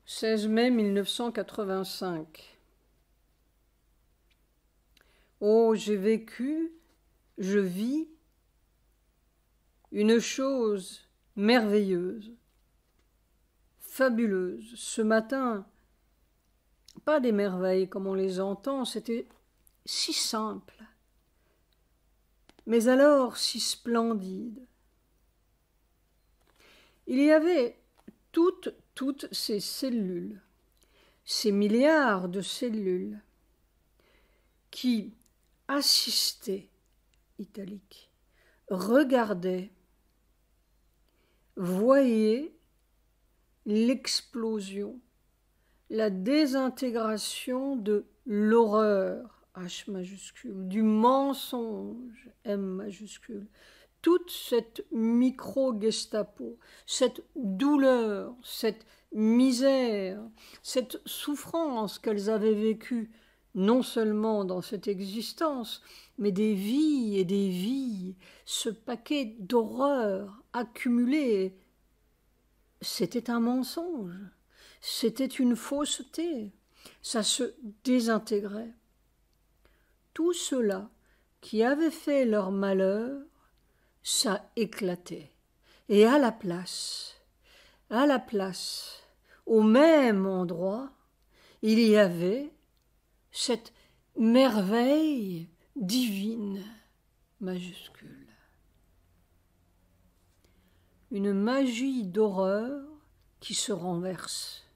16 mai 1985. Oh, j'ai vécu, je vis une chose merveilleuse, fabuleuse. Ce matin, pas des merveilles comme on les entend, c'était si simple, mais alors si splendide. Il y avait toutes ces cellules, ces milliards de cellules qui assistaient, italique, regardaient, voyaient l'explosion, la désintégration de l'horreur, H majuscule, du mensonge, M majuscule, toute cette micro-Gestapo, cette douleur, cette misère, cette souffrance qu'elles avaient vécue, non seulement dans cette existence, mais des vies et des vies, ce paquet d'horreurs accumulées, c'était un mensonge, c'était une fausseté, ça se désintégrait. Tout cela qui avait fait leur malheur, ça éclatait. Et à la place, au même endroit, il y avait cette merveille divine majuscule. Une magie d'horreur qui se renverse.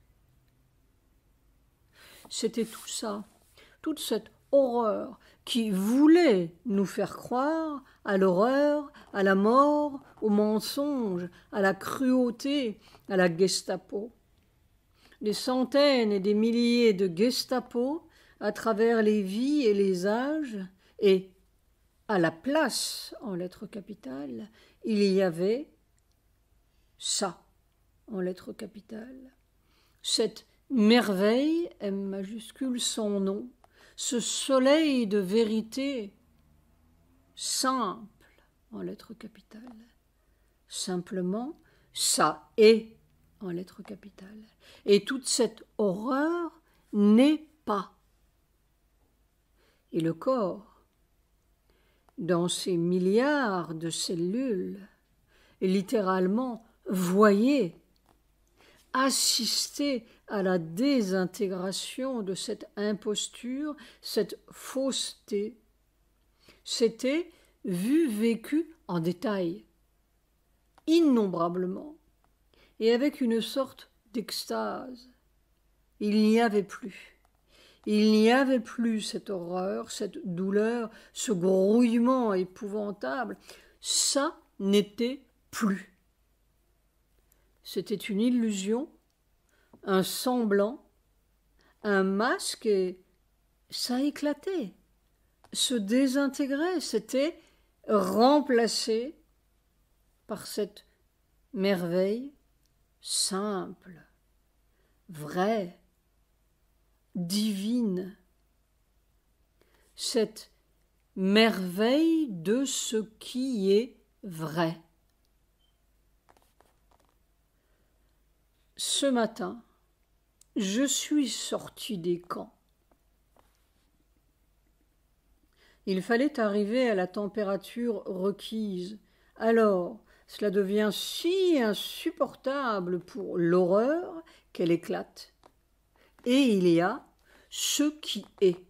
C'était tout ça, toute cette horreur qui voulait nous faire croire à l'horreur, à la mort, au mensonge, à la cruauté, à la Gestapo. Des centaines et des milliers de Gestapo à travers les vies et les âges, et à la place, en lettres capitales, il y avait ça, en lettres capitales. Cette merveille, M majuscule, son nom, ce soleil de vérité simple, en lettres capitales. Simplement, ça est, en lettres capitales. Et toute cette horreur n'est pas. Et le corps, dans ces milliards de cellules, littéralement, voyait, assister à la désintégration de cette imposture, cette fausseté. C'était vu, vécu en détail, innombrablement, et avec une sorte d'extase. Il n'y avait plus. Il n'y avait plus cette horreur, cette douleur, ce grouillement épouvantable. Ça n'était plus. C'était une illusion, un semblant, un masque, et ça éclatait, se désintégrait, c'était remplacé par cette merveille simple, vraie, divine, cette merveille de ce qui est vrai. Ce matin, je suis sorti des camps. Il fallait arriver à la température requise. Alors, cela devient si insupportable pour l'horreur qu'elle éclate. Et il y a ce qui est.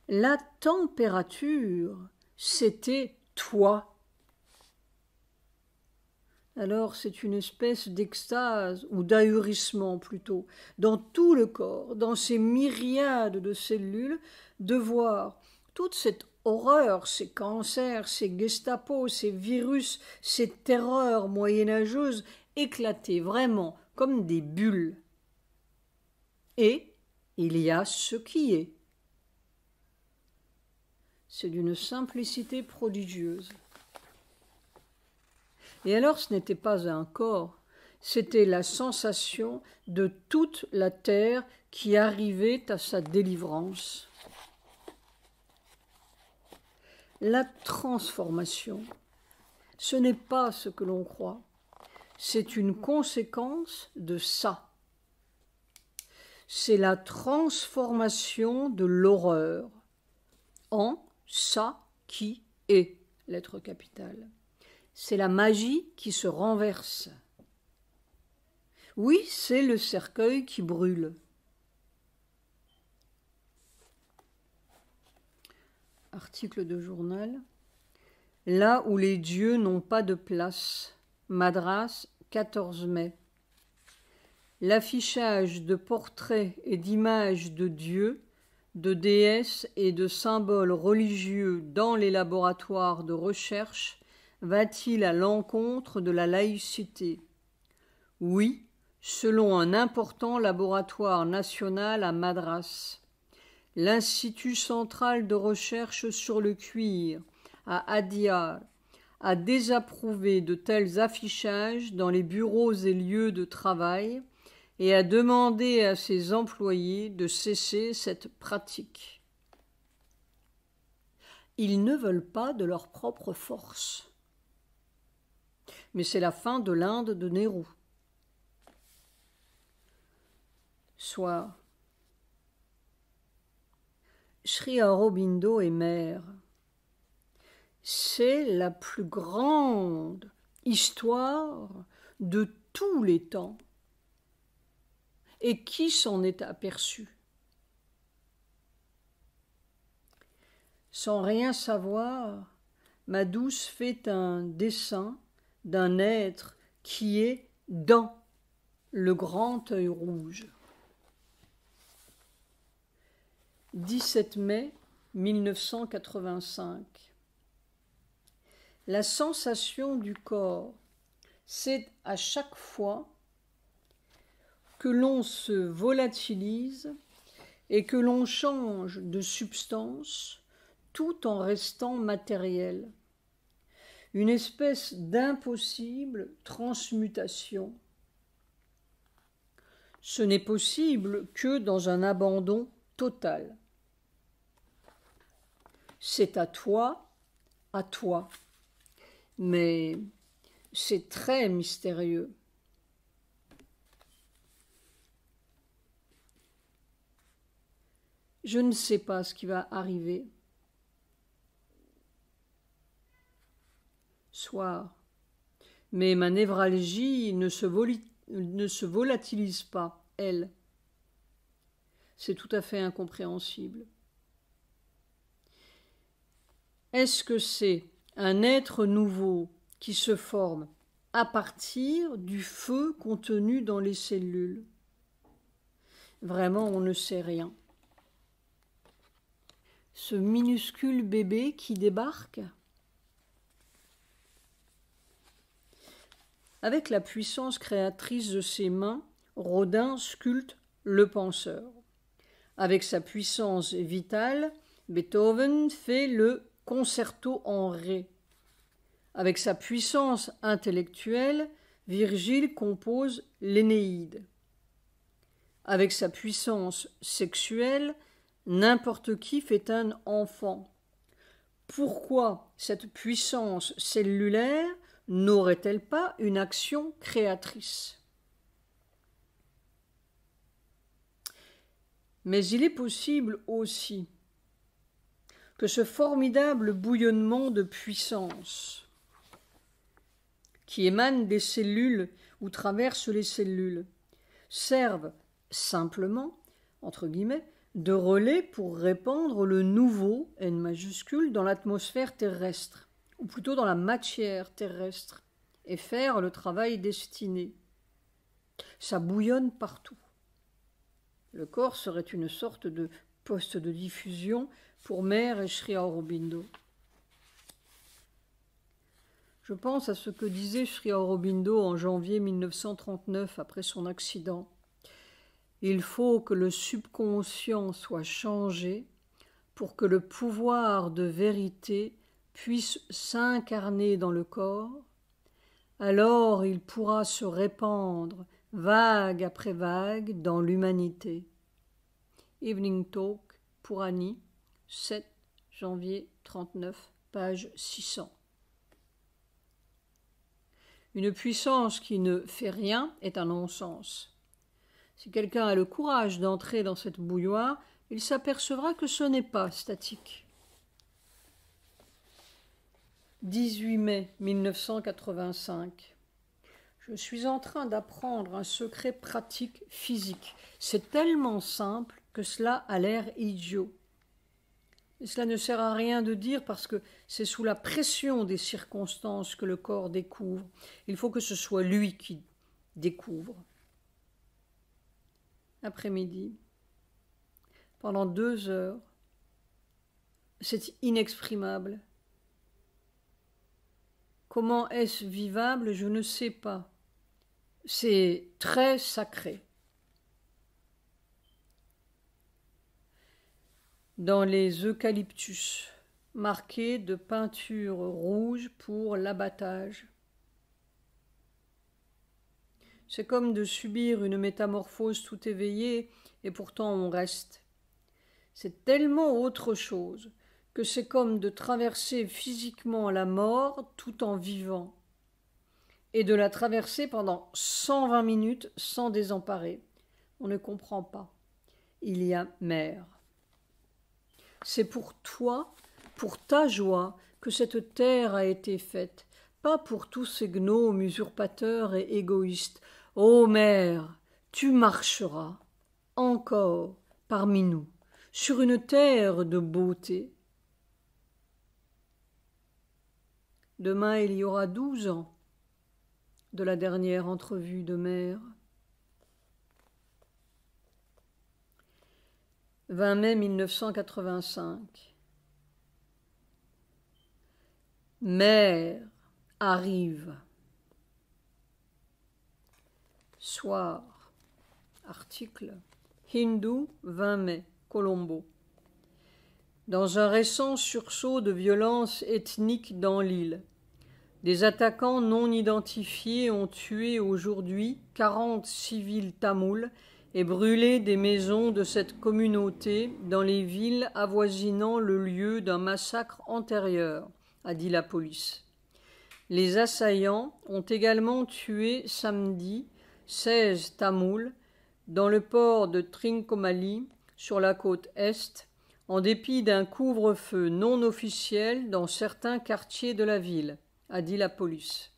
La température, c'était toi. Alors c'est une espèce d'extase ou d'ahurissement plutôt, dans tout le corps, dans ces myriades de cellules, de voir toute cette horreur, ces cancers, ces Gestapo, ces virus, ces terreurs moyenâgeuses éclater vraiment comme des bulles. Et il y a ce qui est. C'est d'une simplicité prodigieuse. Et alors ce n'était pas un corps, c'était la sensation de toute la terre qui arrivait à sa délivrance. La transformation, ce n'est pas ce que l'on croit, c'est une conséquence de ça. C'est la transformation de l'horreur en ça qui est, lettre capitale. C'est la magie qui se renverse. Oui, c'est le cercueil qui brûle. Article de journal. Là où les dieux n'ont pas de place. Madras, 14 mai. L'affichage de portraits et d'images de dieux, de déesses et de symboles religieux dans les laboratoires de recherche va-t-il à l'encontre de la laïcité? Oui, selon un important laboratoire national à Madras. L'Institut central de recherche sur le cuir, à Adyar, a désapprouvé de tels affichages dans les bureaux et lieux de travail et a demandé à ses employés de cesser cette pratique. Ils ne veulent pas de leur propre force. Mais c'est la fin de l'Inde de Nehru. Soir. Sri Aurobindo est maire. C'est la plus grande histoire de tous les temps. Et qui s'en est aperçu? Sans rien savoir, ma douce fait un dessin d'un être qui est dans le grand œil rouge. 17 mai 1985. La sensation du corps, c'est à chaque fois que l'on se volatilise et que l'on change de substance tout en restant matériel. Une espèce d'impossible transmutation. Ce n'est possible que dans un abandon total. C'est à toi, mais c'est très mystérieux. Je ne sais pas ce qui va arriver. Soir. Mais ma névralgie ne se volatilise pas, elle. C'est tout à fait incompréhensible. Est-ce que c'est un être nouveau qui se forme à partir du feu contenu dans les cellules? Vraiment, on ne sait rien. Ce minuscule bébé qui débarque, avec la puissance créatrice de ses mains, Rodin sculpte le penseur. Avec sa puissance vitale, Beethoven fait le concerto en ré. Avec sa puissance intellectuelle, Virgile compose l'Énéide. Avec sa puissance sexuelle, n'importe qui fait un enfant. Pourquoi cette puissance cellulaire n'aurait-elle pas une action créatrice? Mais il est possible aussi que ce formidable bouillonnement de puissance qui émane des cellules ou traverse les cellules serve simplement, entre guillemets, de relais pour répandre le nouveau, N majuscule, dans l'atmosphère terrestre, ou plutôt dans la matière terrestre, et faire le travail destiné. Ça bouillonne partout. Le corps serait une sorte de poste de diffusion pour Mère et Sri Aurobindo. Je pense à ce que disait Sri Aurobindo en janvier 1939 après son accident. Il faut que le subconscient soit changé pour que le pouvoir de vérité puisse s'incarner dans le corps. Alors il pourra se répandre vague après vague dans l'humanité. Evening Talk pour Annie, 7 janvier 39, page 600. Une puissance qui ne fait rien est un non-sens. Si quelqu'un a le courage d'entrer dans cette bouilloire, il s'apercevra que ce n'est pas statique. 18 mai 1985. Je suis en train d'apprendre un secret pratique physique. C'est tellement simple que cela a l'air idiot. Et cela ne sert à rien de dire parce que c'est sous la pression des circonstances que le corps découvre. Il faut que ce soit lui qui découvre. Après-midi, pendant 2 heures, c'est inexprimable. Comment est-ce vivable, je ne sais pas. C'est très sacré. Dans les eucalyptus, marqués de peinture rouge pour l'abattage. C'est comme de subir une métamorphose tout éveillée, et pourtant on reste. C'est tellement autre chose que c'est comme de traverser physiquement la mort tout en vivant, et de la traverser pendant 120 minutes sans désemparer. On ne comprend pas. Il y a mer. C'est pour toi, pour ta joie, que cette terre a été faite, pas pour tous ces gnomes usurpateurs et égoïstes. Ô mère, tu marcheras encore parmi nous, sur une terre de beauté. Demain, il y aura 12 ans de la dernière entrevue de mère. 20 mai 1985. Mère arrive. Soir. Article. Hindou, 20 mai, Colombo. Dans un récent sursaut de violence ethnique dans l'île, des attaquants non identifiés ont tué aujourd'hui 40 civils tamouls et brûlé des maisons de cette communauté dans les villes avoisinant le lieu d'un massacre antérieur, a dit la police. Les assaillants ont également tué samedi 16 Tamouls dans le port de Trincomalee, sur la côte Est, en dépit d'un couvre-feu non officiel dans certains quartiers de la ville, a dit la police.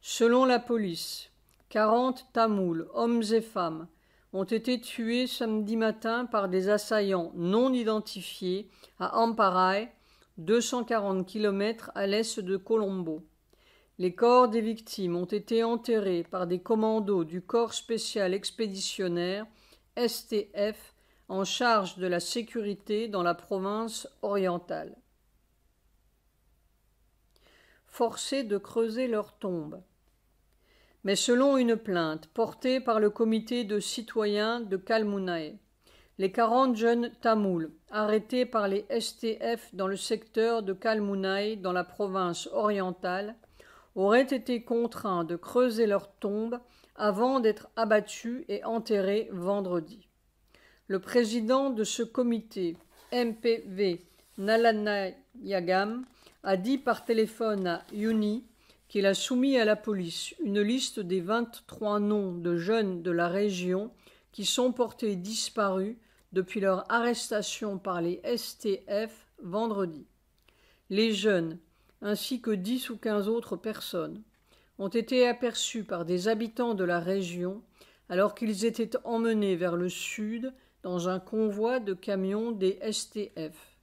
Selon la police, 40 Tamouls, hommes et femmes, ont été tués samedi matin par des assaillants non identifiés à Amparai, 240 km à l'est de Colombo. Les corps des victimes ont été enterrés par des commandos du Corps spécial expéditionnaire, STF, en charge de la sécurité dans la province orientale. Forcés de creuser leurs tombes. Mais selon une plainte portée par le comité de citoyens de Kalmunai, les 40 jeunes Tamouls arrêtés par les STF dans le secteur de Kalmunai dans la province orientale auraient été contraints de creuser leurs tombes avant d'être abattus et enterrés vendredi. Le président de ce comité, MPV Nalanayagam, a dit par téléphone à Yuni qu'il a soumis à la police une liste des 23 noms de jeunes de la région qui sont portés disparus depuis leur arrestation par les STF vendredi. Les jeunes, ainsi que 10 ou 15 autres personnes, ont été aperçus par des habitants de la région alors qu'ils étaient emmenés vers le sud dans un convoi de camions des STF.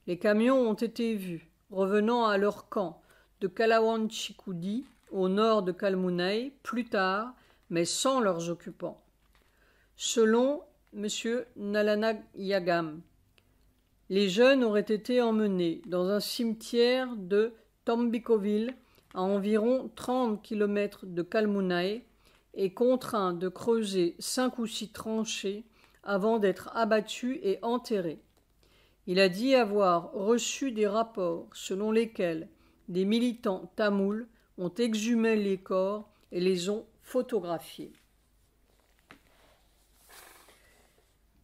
Les camions ont été vus revenant à leur camp de Kalawanchikudi, au nord de Kalmunai, plus tard, mais sans leurs occupants. Selon M. Nalanayagam, les jeunes auraient été emmenés dans un cimetière de Tombikoville, à environ 30 km de Kalmunai, et contraints de creuser 5 ou 6 tranchées avant d'être abattus et enterrés. Il a dit avoir reçu des rapports selon lesquels des militants tamouls ont exhumé les corps et les ont photographiés.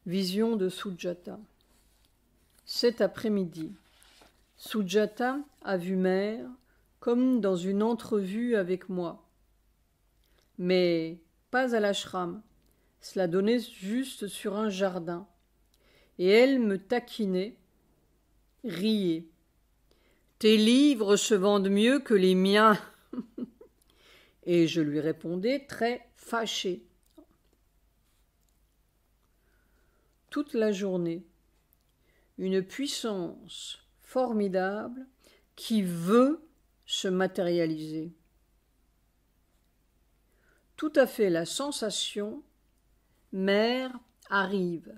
Vision de Sujata. Cet après-midi, Sujata a vu mère comme dans une entrevue avec moi. Mais pas à l'ashram, cela donnait juste sur un jardin. Et elle me taquinait, riait. Tes livres se vendent mieux que les miens. Et je lui répondais très fâchée. Toute la journée, une puissance formidable qui veut se matérialiser. Tout à fait la sensation, mère arrive.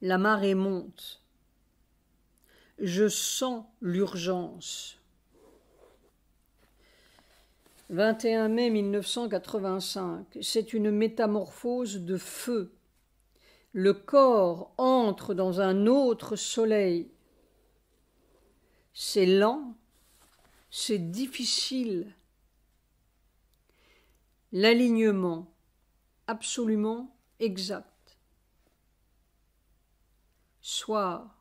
La marée monte. Je sens l'urgence. 21 mai 1985, c'est une métamorphose de feu. Le corps entre dans un autre soleil. C'est lent, c'est difficile. L'alignement absolument exact. Soir.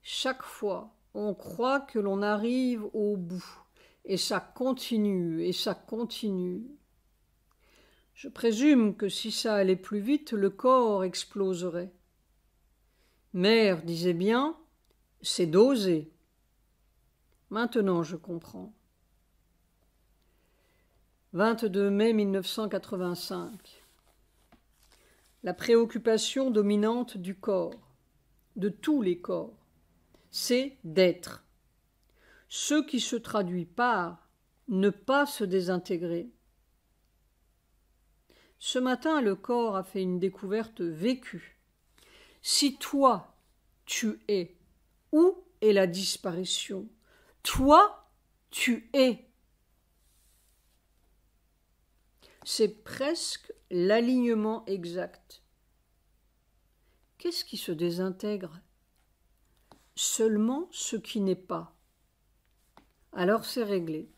Chaque fois, on croit que l'on arrive au bout. Et ça continue, et ça continue. Je présume que si ça allait plus vite, le corps exploserait. Mère disait bien, c'est dosé. Maintenant je comprends. 22 mai 1985. La préoccupation dominante du corps, de tous les corps, c'est d'être. Ce qui se traduit par ne pas se désintégrer. Ce matin, le corps a fait une découverte vécue. Si toi, tu es, où est la disparition? Toi, tu es. C'est presque l'alignement exact. Qu'est-ce qui se désintègre? Seulement ce qui n'est pas. Alors c'est réglé.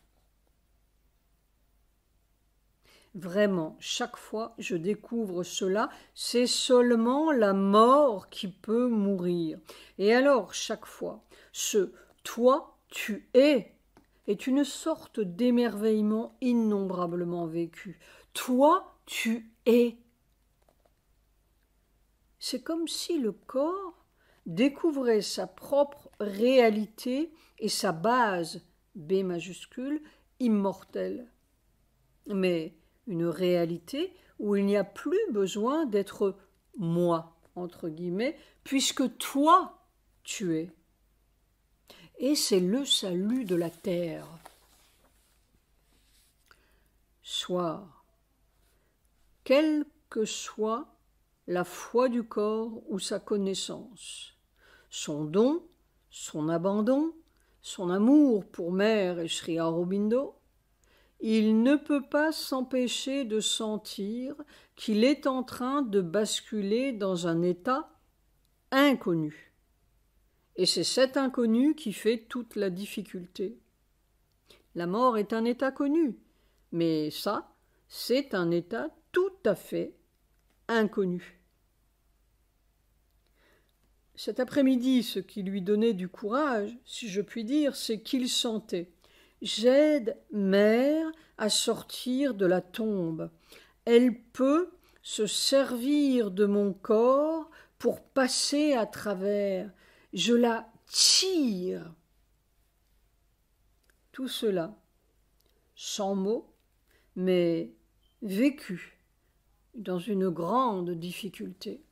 Vraiment, chaque fois je découvre cela, c'est seulement la mort qui peut mourir. Et alors, chaque fois, ce « toi, tu es » est une sorte d'émerveillement innombrablement vécu. Toi, tu es. C'est comme si le corps découvrait sa propre réalité et sa base, B majuscule, immortelle. Mais une réalité où il n'y a plus besoin d'être moi, entre guillemets, puisque toi, tu es. Et c'est le salut de la terre. Soir. Quelle que soit la foi du corps ou sa connaissance, son don, son abandon, son amour pour Mère et Sri Aurobindo, il ne peut pas s'empêcher de sentir qu'il est en train de basculer dans un état inconnu. Et c'est cet inconnu qui fait toute la difficulté. La mort est un état connu, mais ça, c'est un état tout à fait inconnu. Cet après-midi, ce qui lui donnait du courage, si je puis dire, c'est qu'il sentait « J'aide Mère à sortir de la tombe. Elle peut se servir de mon corps pour passer à travers. Je la tire. » Tout cela, sans mots, mais vécu dans une grande difficulté.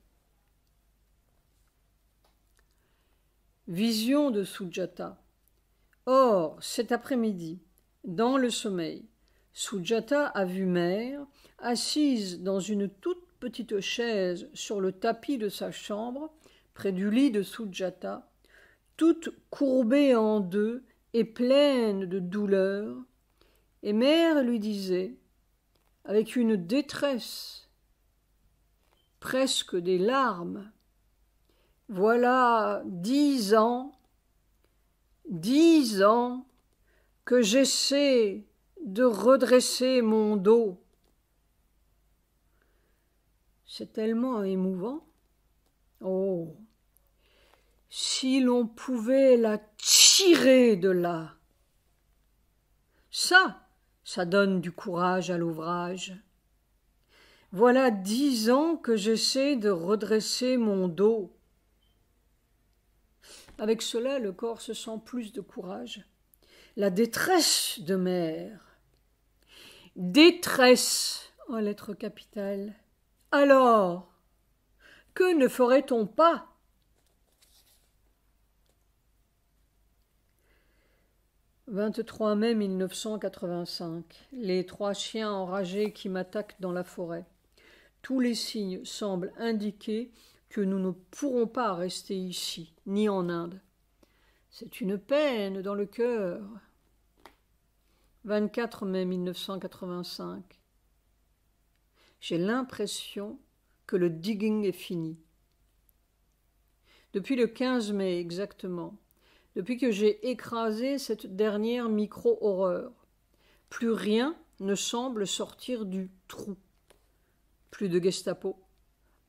Vision de Sujata. Or, cet après-midi, dans le sommeil, Sujata a vu Mère assise dans une toute petite chaise sur le tapis de sa chambre, près du lit de Sujata, toute courbée en deux et pleine de douleur, et Mère lui disait, avec une détresse, presque des larmes, « Voilà 10 ans que j'essaie de redresser mon dos. » C'est tellement émouvant. Oh, si l'on pouvait la tirer tirer de là. Ça donne du courage à l'ouvrage. Voilà 10 ans que j'essaie de redresser mon dos. Avec cela, le corps se sent plus de courage. La détresse de mère. Détresse en lettres capitales. Alors, que ne ferait-on pas? « 23 mai 1985. Les 3 chiens enragés qui m'attaquent dans la forêt. Tous les signes semblent indiquer que nous ne pourrons pas rester ici, ni en Inde. C'est une peine dans le cœur. » 24 mai 1985. J'ai l'impression que le digging est fini. Depuis le 15 mai exactement, depuis que j'ai écrasé cette dernière micro-horreur, plus rien ne semble sortir du trou. Plus de Gestapo,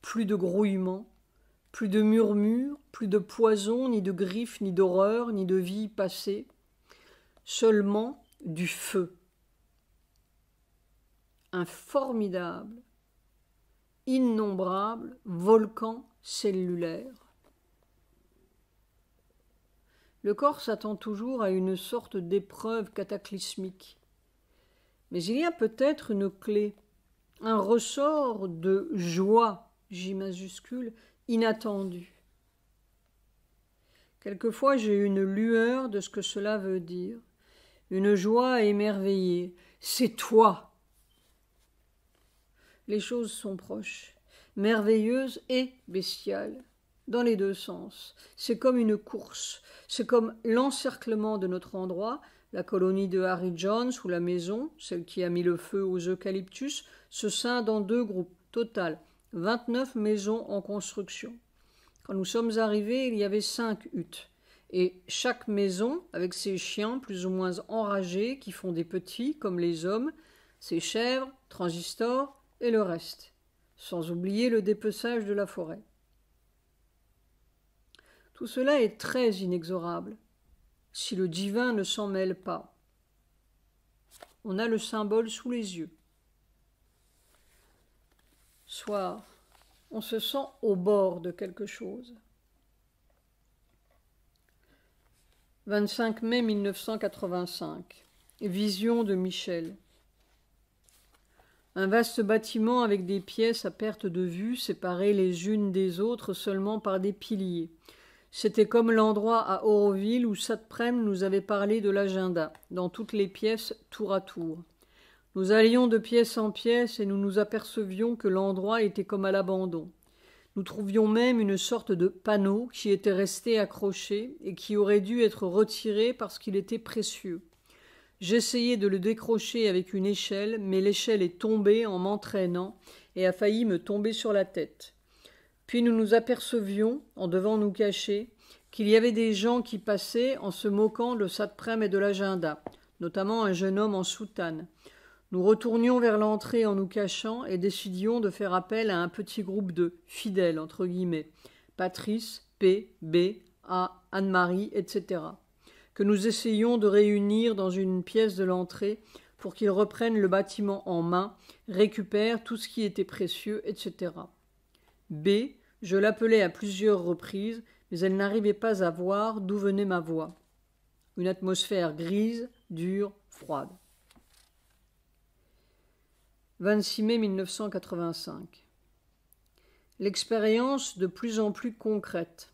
plus de grouillements, plus de murmures, plus de poison, ni de griffes, ni d'horreur, ni de vie passée. Seulement du feu. Un formidable, innombrable volcan cellulaire. Le corps s'attend toujours à une sorte d'épreuve cataclysmique. Mais il y a peut-être une clé, un ressort de joie, J majuscule, inattendu. Quelquefois j'ai une lueur de ce que cela veut dire, une joie émerveillée. C'est toi. Les choses sont proches, merveilleuses et bestiales, dans les deux sens. C'est comme une course, c'est comme l'encerclement de notre endroit, la colonie de Harry Jones ou la maison, celle qui a mis le feu aux eucalyptus, se scinde en 2 groupes, total, 29 maisons en construction. Quand nous sommes arrivés, il y avait 5 huttes. Et chaque maison, avec ses chiens plus ou moins enragés, qui font des petits, comme les hommes, ses chèvres, transistors et le reste, sans oublier le dépeçage de la forêt. Tout cela est très inexorable, si le divin ne s'en mêle pas. On a le symbole sous les yeux. Soir, on se sent au bord de quelque chose. 25 mai 1985. Vision de Michel. Un vaste bâtiment avec des pièces à perte de vue, séparées les unes des autres seulement par des piliers. C'était comme l'endroit à Auroville où Satprem nous avait parlé de l'agenda, dans toutes les pièces tour à tour. Nous allions de pièce en pièce et nous nous apercevions que l'endroit était comme à l'abandon. Nous trouvions même une sorte de panneau qui était resté accroché et qui aurait dû être retiré parce qu'il était précieux. J'essayai de le décrocher avec une échelle, mais l'échelle est tombée en m'entraînant et a failli me tomber sur la tête. Puis nous nous apercevions, en devant nous cacher, qu'il y avait des gens qui passaient en se moquant de Satprem et de l'agenda, notamment un jeune homme en soutane. Nous retournions vers l'entrée en nous cachant et décidions de faire appel à un petit groupe de « fidèles » entre guillemets, Patrice, P, B, A, Anne-Marie, etc., que nous essayions de réunir dans une pièce de l'entrée pour qu'ils reprennent le bâtiment en main, récupèrent tout ce qui était précieux, etc. B, je l'appelais à plusieurs reprises, mais elle n'arrivait pas à voir d'où venait ma voix. Une atmosphère grise, dure, froide. 26 mai 1985. L'expérience de plus en plus concrète,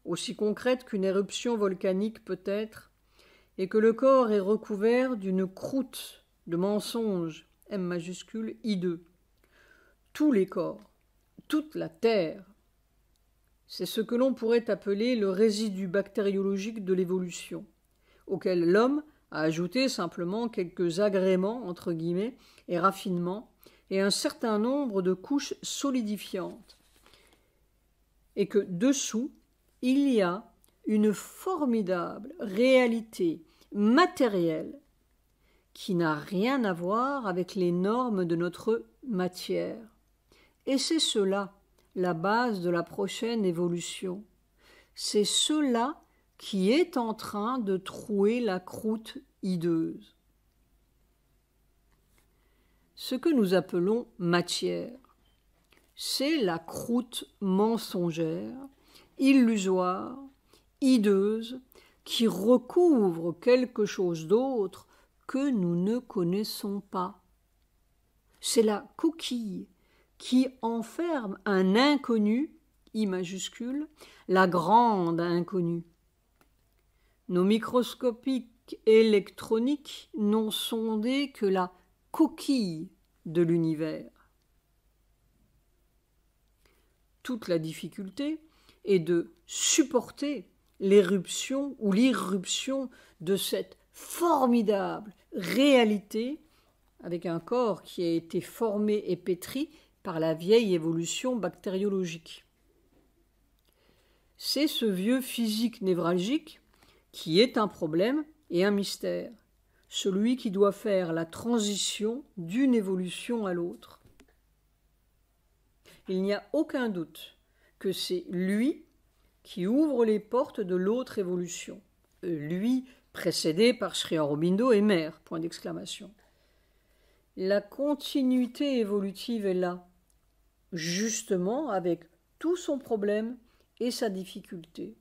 aussi concrète qu'une éruption volcanique peut être, et que le corps est recouvert d'une croûte de mensonges, M majuscule, hideux. Tous les corps, toute la Terre, c'est ce que l'on pourrait appeler le résidu bactériologique de l'évolution, auquel l'homme a ajouté simplement quelques agréments, entre guillemets, et raffinements, et un certain nombre de couches solidifiantes, et que dessous, il y a une formidable réalité matérielle qui n'a rien à voir avec les normes de notre matière. Et c'est cela, la base de la prochaine évolution. C'est cela qui est en train de trouer la croûte hideuse. Ce que nous appelons matière, c'est la croûte mensongère, illusoire, hideuse, qui recouvre quelque chose d'autre que nous ne connaissons pas. C'est la coquille qui enferme un inconnu, I majuscule, la grande inconnue. Nos microscopiques électroniques n'ont sondé que la coquille de l'univers. Toute la difficulté est de supporter l'éruption ou l'irruption de cette formidable réalité avec un corps qui a été formé et pétri par la vieille évolution bactériologique. C'est ce vieux physique névralgique qui est un problème et un mystère, celui qui doit faire la transition d'une évolution à l'autre. Il n'y a aucun doute que c'est lui qui ouvre les portes de l'autre évolution. Lui, précédé par Sri Aurobindo et Mère, point d'exclamation. La continuité évolutive est là, justement avec tout son problème et sa difficulté.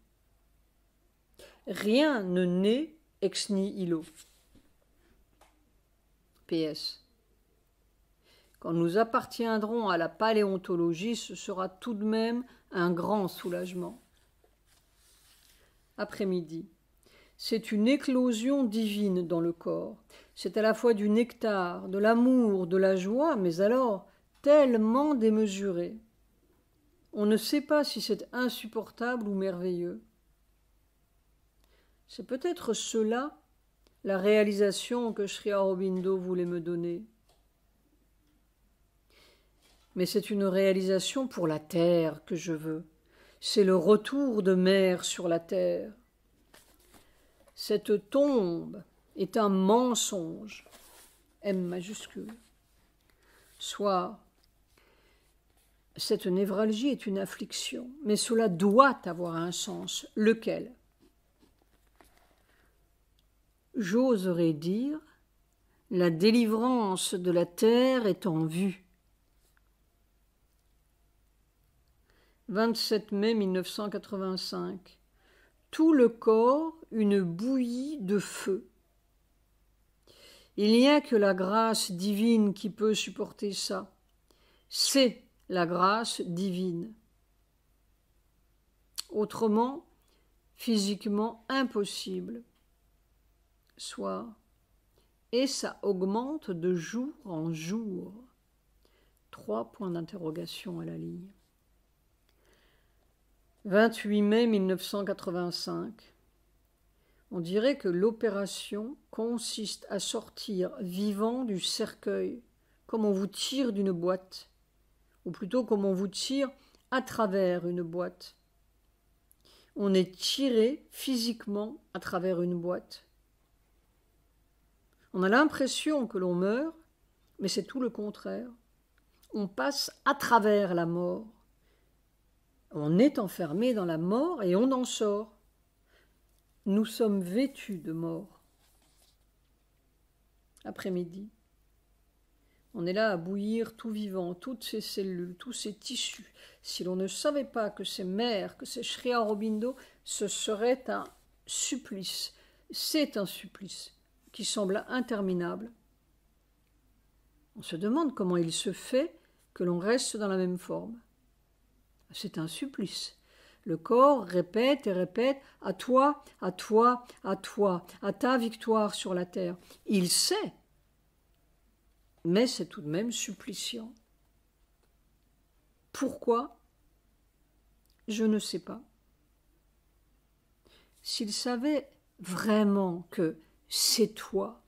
Rien ne naît ex nihilo. PS. Quand nous appartiendrons à la paléontologie, ce sera tout de même un grand soulagement. Après-midi. C'est une éclosion divine dans le corps. C'est à la fois du nectar, de l'amour, de la joie, mais alors tellement démesuré. On ne sait pas si c'est insupportable ou merveilleux. C'est peut-être cela, la réalisation que Sri Aurobindo voulait me donner. Mais c'est une réalisation pour la terre que je veux. C'est le retour de Mère sur la terre. Cette tombe est un mensonge, M majuscule. Soit cette névralgie est une affliction, mais cela doit avoir un sens. Lequel? J'oserais dire, la délivrance de la terre est en vue. 27 mai 1985. Tout le corps une bouillie de feu. Il n'y a que la grâce divine qui peut supporter ça. C'est la grâce divine. Autrement, physiquement impossible. Soit, et ça augmente de jour en jour. 3 points d'interrogation à la ligne. 28 mai 1985. On dirait que l'opération consiste à sortir vivant du cercueil, comme on vous tire d'une boîte, ou plutôt comme on vous tire à travers une boîte. On est tiré physiquement à travers une boîte. On a l'impression que l'on meurt, mais c'est tout le contraire. On passe à travers la mort. On est enfermé dans la mort et on en sort. Nous sommes vêtus de mort. Après-midi. On est là à bouillir tout vivant, toutes ces cellules, tous ces tissus. Si l'on ne savait pas que c'est Mère, que c'est Sri Aurobindo, ce serait un supplice. C'est un supplice qui semble interminable. On se demande comment il se fait que l'on reste dans la même forme. C'est un supplice. Le corps répète et répète « à toi, à toi, à toi, à ta victoire sur la terre ». Il sait, mais c'est tout de même suppliciant. Pourquoi? Je ne sais pas. S'il savait vraiment que c'est toi,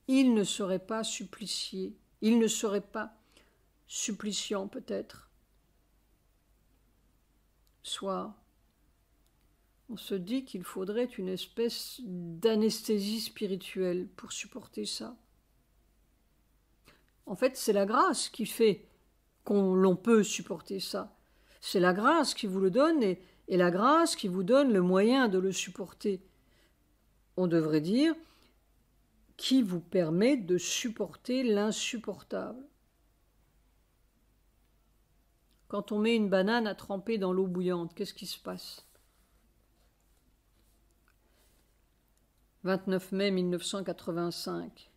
il ne serait pas supplicié, il ne serait pas suppliciant peut-être. Soit on se dit qu'il faudrait une espèce d'anesthésie spirituelle pour supporter ça. En fait, c'est la grâce qui fait l'on peut supporter ça. C'est la grâce qui vous le donne et et la grâce qui vous donne le moyen de le supporter. On devrait dire qui vous permet de supporter l'insupportable. Quand on met une banane à tremper dans l'eau bouillante, qu'est-ce qui se passe ? 29 mai 1985.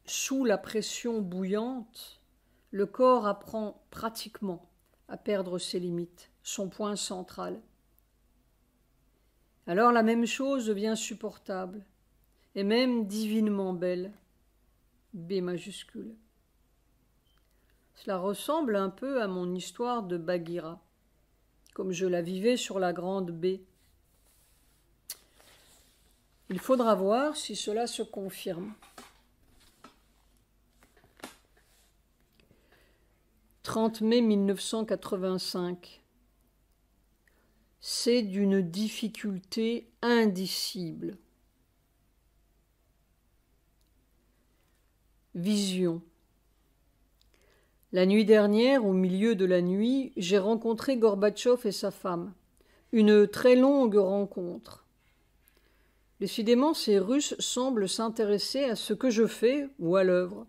Sous la pression bouillante, le corps apprend pratiquement à perdre ses limites, son point central. Alors la même chose devient supportable, et même divinement belle, B majuscule. Cela ressemble un peu à mon histoire de Bagheera, comme je la vivais sur la grande baie. Il faudra voir si cela se confirme. 30 mai 1985. C'est d'une difficulté indicible. Vision. La nuit dernière, au milieu de la nuit, j'ai rencontré Gorbatchev et sa femme. Une très longue rencontre. Décidément, ces Russes semblent s'intéresser à ce que je fais ou à l'œuvre.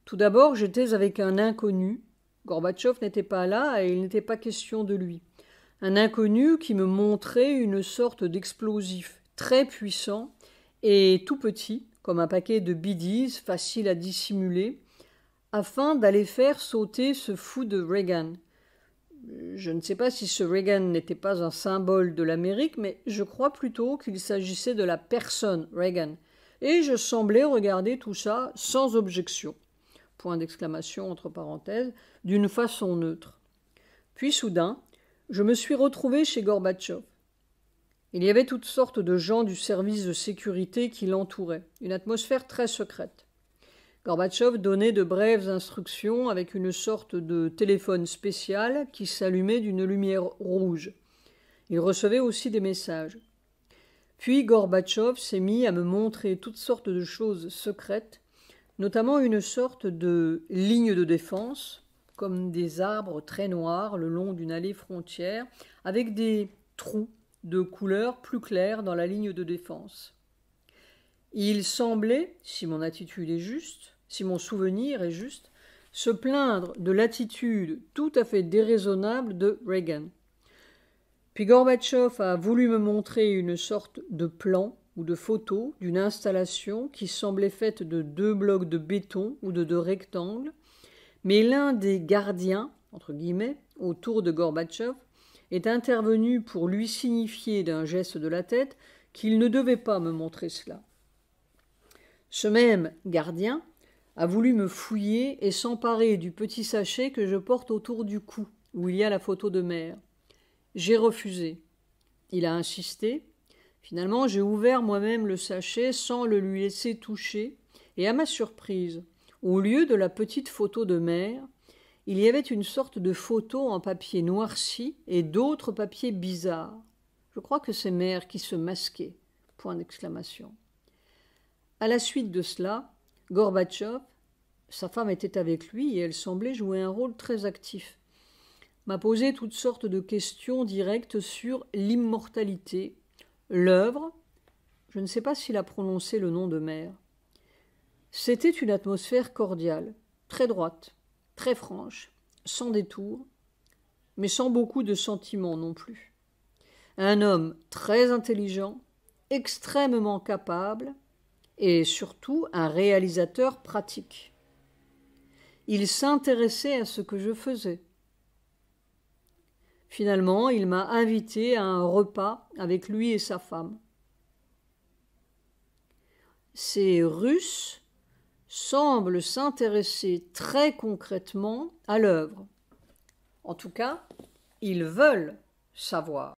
Tout d'abord, j'étais avec un inconnu. Gorbatchev n'était pas là et il n'était pas question de lui. Un inconnu qui me montrait une sorte d'explosif très puissant et tout petit, comme un paquet de biddies facile à dissimuler, afin d'aller faire sauter ce fou de Reagan. Je ne sais pas si ce Reagan n'était pas un symbole de l'Amérique, mais je crois plutôt qu'il s'agissait de la personne Reagan. Et je semblais regarder tout ça sans objection, point d'exclamation entre parenthèses, d'une façon neutre. Puis soudain, je me suis retrouvé chez Gorbatchev. Il y avait toutes sortes de gens du service de sécurité qui l'entouraient, une atmosphère très secrète. Gorbatchev donnait de brèves instructions avec une sorte de téléphone spécial qui s'allumait d'une lumière rouge. Il recevait aussi des messages. Puis Gorbatchev s'est mis à me montrer toutes sortes de choses secrètes, notamment une sorte de ligne de défense, comme des arbres très noirs le long d'une allée frontière, avec des trous de couleurs plus claires dans la ligne de défense. Il semblait, si mon attitude est juste, si mon souvenir est juste, se plaindre de l'attitude tout à fait déraisonnable de Reagan. Puis Gorbatchev a voulu me montrer une sorte de plan ou de photo d'une installation qui semblait faite de 2 blocs de béton ou de 2 rectangles, mais l'un des gardiens, entre guillemets, autour de Gorbatchev, est intervenu pour lui signifier d'un geste de la tête qu'il ne devait pas me montrer cela. Ce même gardien a voulu me fouiller et s'emparer du petit sachet que je porte autour du cou, où il y a la photo de mère. J'ai refusé. Il a insisté. Finalement, j'ai ouvert moi-même le sachet sans le lui laisser toucher, et à ma surprise, au lieu de la petite photo de mère, il y avait une sorte de photo en papier noirci et d'autres papiers bizarres. Je crois que c'est mère qui se masquait. Point d'exclamation. À la suite de cela, Gorbatchev, sa femme était avec lui et elle semblait jouer un rôle très actif, m'a posé toutes sortes de questions directes sur l'immortalité, l'œuvre. Je ne sais pas s'il a prononcé le nom de mère. C'était une atmosphère cordiale, très droite, très franche, sans détour, mais sans beaucoup de sentiments non plus. Un homme très intelligent, extrêmement capable, et surtout un réalisateur pratique. Il s'intéressait à ce que je faisais. Finalement, il m'a invité à un repas avec lui et sa femme. Ces Russes semblent s'intéresser très concrètement à l'œuvre. En tout cas, ils veulent savoir.